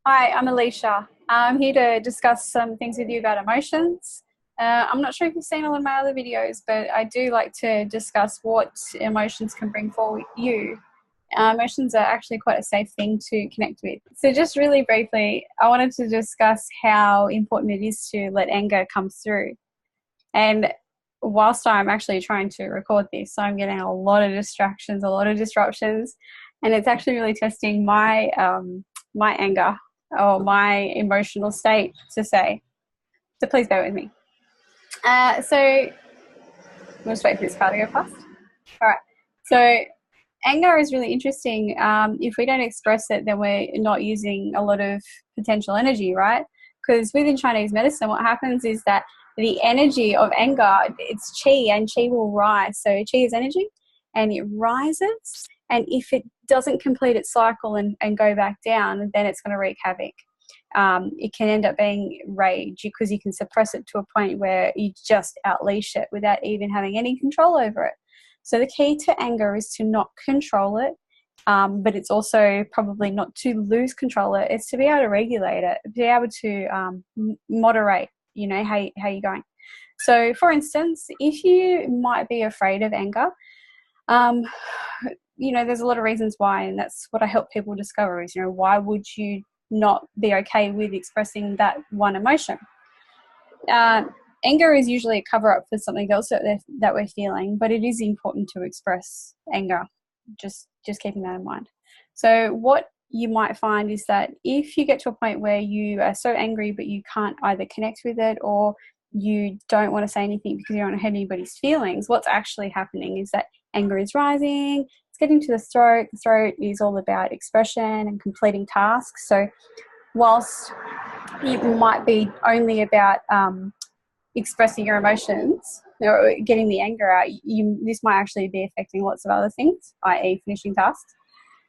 Hi, I'm Alicia. I'm here to discuss some things with you about emotions. I'm not sure if you've seen all of my other videos, but I do like to discuss what emotions can bring for you. Emotions are actually quite a safe thing to connect with. So just really briefly, I wanted to discuss how important it is to let anger come through. And whilst I'm actually trying to record this, I'm getting a lot of distractions, a lot of disruptions, and it's actually really testing my anger or my emotional state to say. So please bear with me. So we'll just wait for this car to go past. All right. So anger is really interesting. If we don't express it, then we're not using a lot of potential energy, right? Because within Chinese medicine, what happens is that the energy of anger, it's qi, and qi will rise. So qi is energy, and it rises. And if it doesn't complete its cycle and go back down, then it's going to wreak havoc. It can end up being rage because you can suppress it to a point where you just outleash it without even having any control over it. So the key to anger is to not control it, but it's also probably not to lose control of it. It's to be able to regulate it, be able to moderate, how you're going. So, for instance, if you might be afraid of anger, um, there's a lot of reasons why, and that's what I help people discover is, why would you not be okay with expressing that one emotion? Anger is usually a cover-up for something else that we're feeling, but it is important to express anger. Just keeping that in mind. So what you might find is that if you get to a point where you are so angry but you can't either connect with it, or you don't want to say anything because you don't want to hurt anybody's feelings, what's actually happening is that anger is rising, it's getting to the throat. The throat is all about expression and completing tasks. So whilst it might be only about expressing your emotions or getting the anger out, this might actually be affecting lots of other things, i.e. finishing tasks.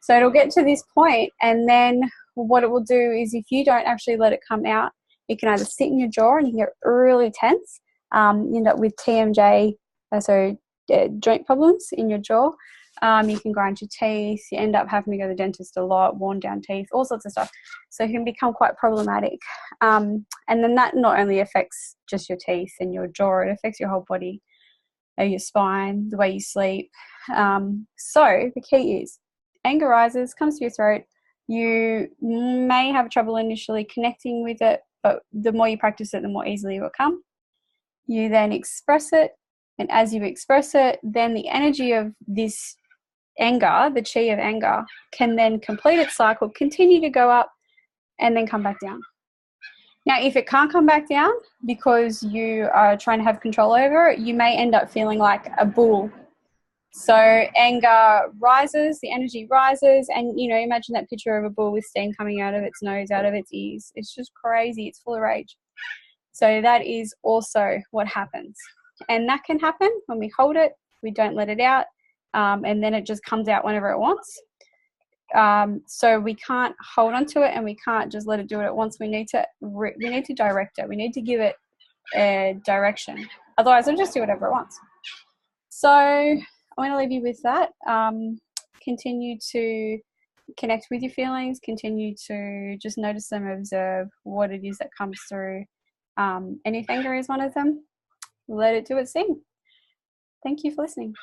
So it'll get to this point, and then what it will do is, if you don't actually let it come out, it can either sit in your jaw and you can get really tense, you end up with TMJ, joint problems in your jaw. You can grind your teeth, you end up having to go to the dentist a lot, worn down teeth, all sorts of stuff. So it can become quite problematic. And then that not only affects just your teeth and your jaw, it affects your whole body, your spine, the way you sleep. So the key is, anger rises, comes to your throat. You may have trouble initially connecting with it, but the more you practice it, the more easily it will come. You then express it, and as you express it, then the energy of this anger, the chi of anger, can then complete its cycle, continue to go up, and then come back down. Now, if it can't come back down because you are trying to have control over it, you may end up feeling like a bull. So anger rises, the energy rises, and imagine that picture of a bull with steam coming out of its nose, out of its ears. It's just crazy. It's full of rage. So that is also what happens. And that can happen when we hold it, we don't let it out, and then it just comes out whenever it wants. So we can't hold on to it, and we can't just let it do it at once. We need to direct it. We need to give it a direction. Otherwise, it'll just do whatever it wants. So I want to leave you with that. Continue to connect with your feelings. Continue to just notice them, observe what it is that comes through. And if anger is one of them, let it do its thing. Thank you for listening.